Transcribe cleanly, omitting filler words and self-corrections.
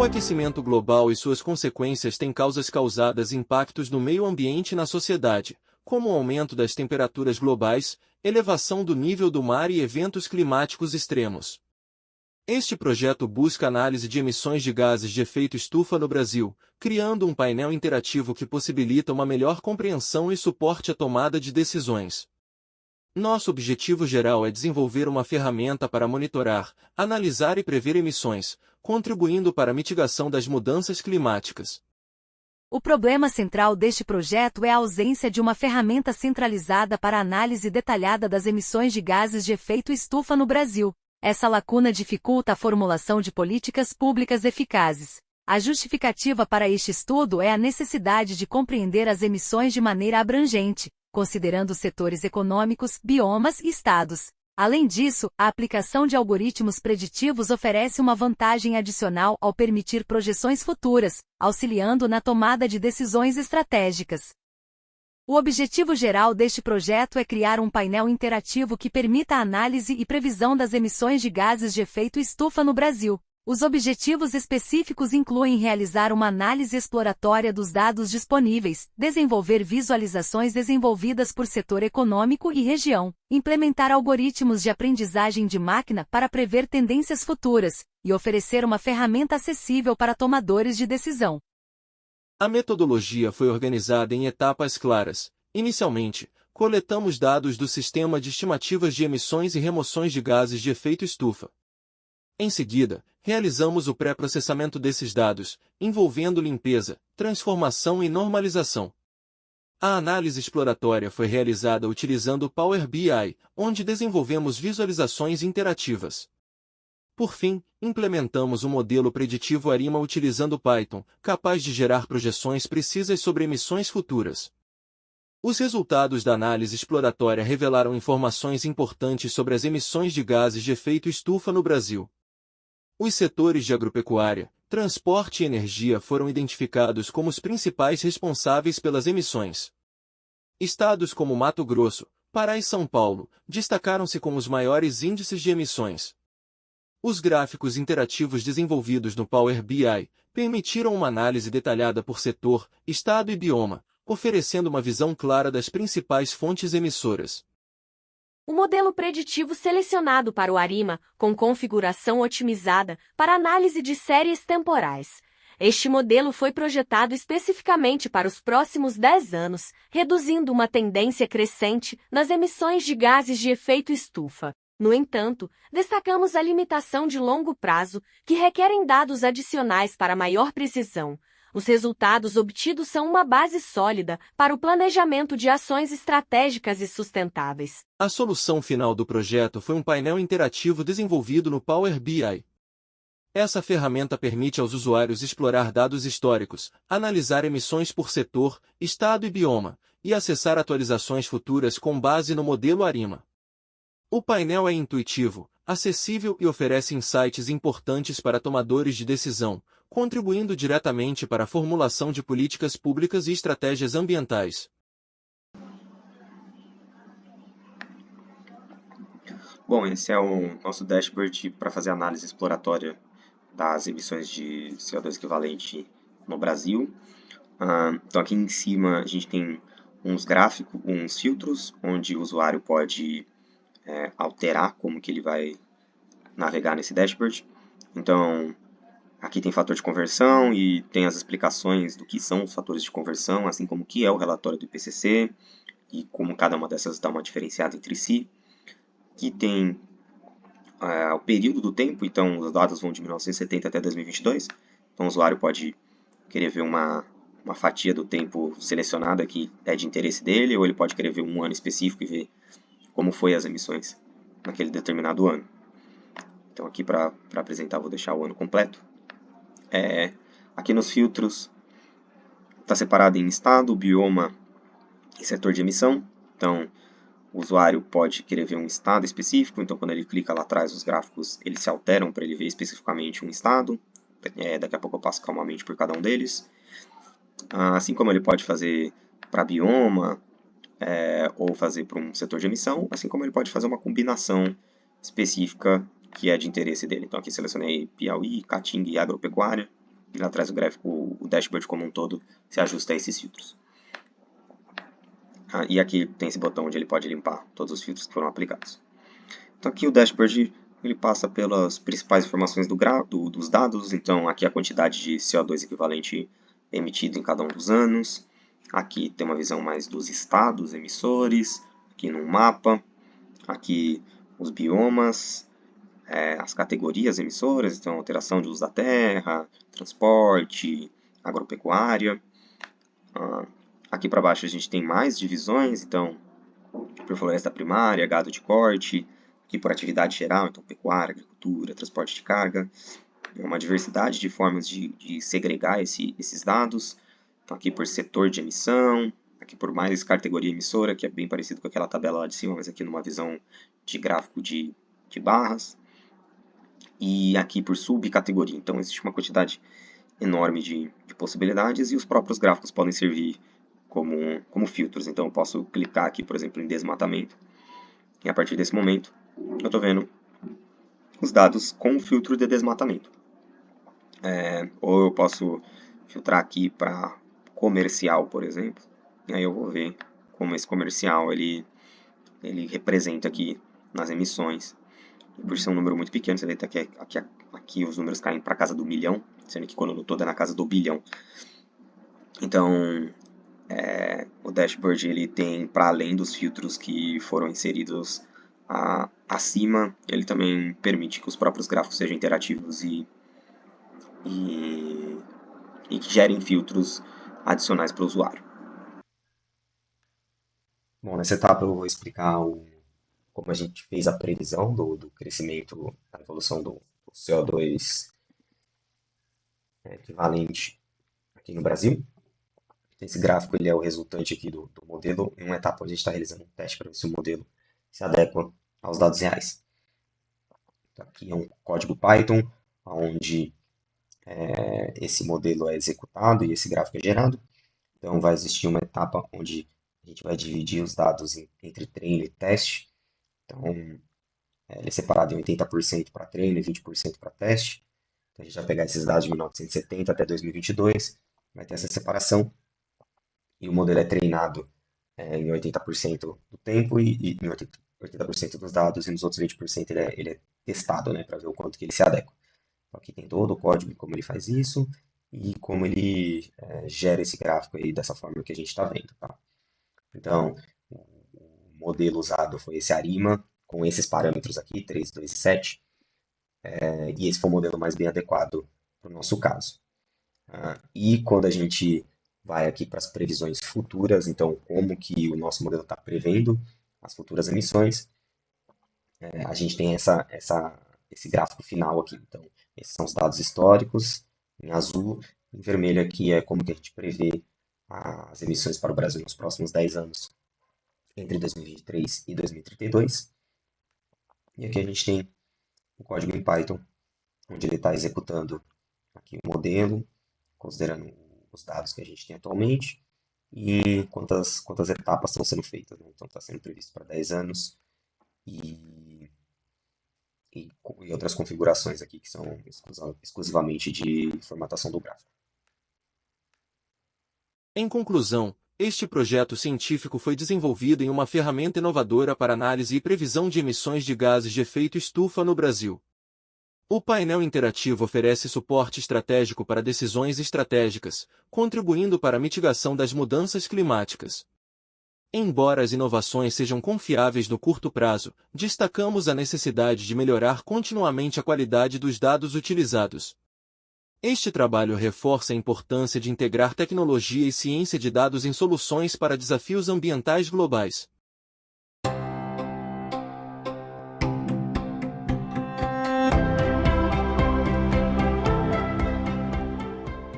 aquecimento global e suas consequências têm causas causadas impactos no meio ambiente e na sociedade, como o aumento das temperaturas globais, elevação do nível do mar e eventos climáticos extremos. Este projeto busca análise de emissões de gases de efeito estufa no Brasil, criando um painel interativo que possibilita uma melhor compreensão e suporte à tomada de decisões. Nosso objetivo geral é desenvolver uma ferramenta para monitorar, analisar e prever emissões, contribuindo para a mitigação das mudanças climáticas. O problema central deste projeto é a ausência de uma ferramenta centralizada para a análise detalhada das emissões de gases de efeito estufa no Brasil. Essa lacuna dificulta a formulação de políticas públicas eficazes. A justificativa para este estudo é a necessidade de compreender as emissões de maneira abrangente, considerando setores econômicos, biomas e estados. Além disso, a aplicação de algoritmos preditivos oferece uma vantagem adicional ao permitir projeções futuras, auxiliando na tomada de decisões estratégicas. O objetivo geral deste projeto é criar um painel interativo que permita a análise e previsão das emissões de gases de efeito estufa no Brasil. Os objetivos específicos incluem realizar uma análise exploratória dos dados disponíveis, desenvolver visualizações desenvolvidas por setor econômico e região, implementar algoritmos de aprendizagem de máquina para prever tendências futuras, e oferecer uma ferramenta acessível para tomadores de decisão. A metodologia foi organizada em etapas claras. Inicialmente, coletamos dados do Sistema de Estimativas de Emissões e Remoções de Gases de Efeito Estufa. Em seguida, realizamos o pré-processamento desses dados, envolvendo limpeza, transformação e normalização. A análise exploratória foi realizada utilizando o Power BI, onde desenvolvemos visualizações interativas. Por fim, implementamos o modelo preditivo ARIMA utilizando Python, capaz de gerar projeções precisas sobre emissões futuras. Os resultados da análise exploratória revelaram informações importantes sobre as emissões de gases de efeito estufa no Brasil. Os setores de agropecuária, transporte e energia foram identificados como os principais responsáveis pelas emissões. Estados como Mato Grosso, Pará e São Paulo destacaram-se com os maiores índices de emissões. Os gráficos interativos desenvolvidos no Power BI permitiram uma análise detalhada por setor, estado e bioma, oferecendo uma visão clara das principais fontes emissoras. O modelo preditivo selecionado para o ARIMA, com configuração otimizada para análise de séries temporais. Este modelo foi projetado especificamente para os próximos 10 anos, reduzindo uma tendência crescente nas emissões de gases de efeito estufa. No entanto, destacamos a limitação de longo prazo, que requerem dados adicionais para maior precisão. Os resultados obtidos são uma base sólida para o planejamento de ações estratégicas e sustentáveis. A solução final do projeto foi um painel interativo desenvolvido no Power BI. Essa ferramenta permite aos usuários explorar dados históricos, analisar emissões por setor, estado e bioma, e acessar atualizações futuras com base no modelo ARIMA. O painel é intuitivo, acessível e oferece insights importantes para tomadores de decisão, contribuindo diretamente para a formulação de políticas públicas e estratégias ambientais. Bom, esse é o nosso dashboard para fazer análise exploratória das emissões de CO2 equivalente no Brasil. Então aqui em cima a gente tem uns gráficos, uns filtros, onde o usuário pode alterar como que ele vai navegar nesse dashboard. Então, aqui tem fator de conversão e tem as explicações do que são os fatores de conversão, assim como o que é o relatório do IPCC e como cada uma dessas dá uma diferenciada entre si. Aqui tem o período do tempo, então os dados vão de 1970 até 2022. Então o usuário pode querer ver uma fatia do tempo selecionada que é de interesse dele, ou ele pode querer ver um ano específico e ver como foi as emissões naquele determinado ano. Então aqui para apresentar vou deixar o ano completo. Aqui nos filtros está separado em estado, bioma e setor de emissão. Então o usuário pode querer ver um estado específico, então quando ele clica lá atrás os gráficos eles se alteram para ele ver especificamente um estado. Daqui a pouco eu passo calmamente por cada um deles. Assim como ele pode fazer para bioma, ou fazer para um setor de emissão, assim como ele pode fazer uma combinação específica que é de interesse dele. Então aqui selecionei Piauí, Caatinga e agropecuária. e lá atrás do gráfico o dashboard como um todo se ajusta a esses filtros. E aqui tem esse botão onde ele pode limpar todos os filtros que foram aplicados. Então aqui o dashboard ele passa pelas principais informações dos dados, então aqui a quantidade de CO2 equivalente emitido em cada um dos anos. Aqui tem uma visão mais dos estados emissores, aqui no mapa, aqui os biomas, as categorias emissoras, então alteração de uso da terra, transporte, agropecuária. Aqui para baixo a gente tem mais divisões, então por floresta primária, gado de corte, aqui por atividade geral, então pecuária, agricultura, transporte de carga. É uma diversidade de formas de segregar esses dados. Então aqui por setor de emissão, aqui por mais categoria emissora, que é bem parecido com aquela tabela lá de cima, mas aqui numa visão de gráfico de barras. E aqui por subcategoria, então existe uma quantidade enorme de possibilidades e os próprios gráficos podem servir como filtros. Então eu posso clicar aqui, por exemplo, em desmatamento, e a partir desse momento eu estou vendo os dados com o filtro de desmatamento. Ou eu posso filtrar aqui para comercial, por exemplo, e aí eu vou ver como esse comercial ele representa aqui nas emissões. E por ser um número muito pequeno, você vê que aqui os números caem para a casa do milhão, sendo que quando no todo é na casa do bilhão. Então o dashboard ele tem, para além dos filtros que foram inseridos acima, ele também permite que os próprios gráficos sejam interativos e que gerem filtros adicionais para o usuário. Bom, nessa etapa eu vou explicar como a gente fez a previsão do crescimento, da evolução do CO2 equivalente aqui no Brasil. Esse gráfico ele é o resultante aqui do modelo, em uma etapa onde a gente está realizando um teste para ver se o modelo se adequa aos dados reais. Então, aqui é um código Python, onde esse modelo é executado e esse gráfico é gerado. Então vai existir uma etapa onde a gente vai dividir os dados entre treino e teste. Então ele é separado em 80% para treino e 20% para teste. Então, a gente vai pegar esses dados de 1970 até 2022, vai ter essa separação. E o modelo é treinado em 80% do tempo e em 80% dos dados, e nos outros 20% ele é testado, né, para ver o quanto que ele se adequa. Então, aqui tem todo o código de como ele faz isso e como ele gera esse gráfico aí dessa forma que a gente está vendo. Tá? Então, o modelo usado foi esse ARIMA, com esses parâmetros aqui, 3, 2 e 7, e esse foi o modelo mais bem adequado para o nosso caso. E quando a gente vai aqui para as previsões futuras, então como que o nosso modelo está prevendo as futuras emissões, a gente tem esse gráfico final aqui. Então, esses são os dados históricos, em azul, em vermelho aqui é como que a gente prevê as emissões para o Brasil nos próximos 10 anos, entre 2023 e 2032. E aqui a gente tem o código em Python, onde ele está executando aqui o modelo, considerando os dados que a gente tem atualmente e quantas etapas estão sendo feitas. Né? Então está sendo previsto para 10 anos e outras configurações aqui que são exclusivamente de formatação do gráfico. Em conclusão, este projeto científico foi desenvolvido em uma ferramenta inovadora para análise e previsão de emissões de gases de efeito estufa no Brasil. O painel interativo oferece suporte estratégico para decisões estratégicas, contribuindo para a mitigação das mudanças climáticas. Embora as inovações sejam confiáveis no curto prazo, destacamos a necessidade de melhorar continuamente a qualidade dos dados utilizados. Este trabalho reforça a importância de integrar tecnologia e ciência de dados em soluções para desafios ambientais globais.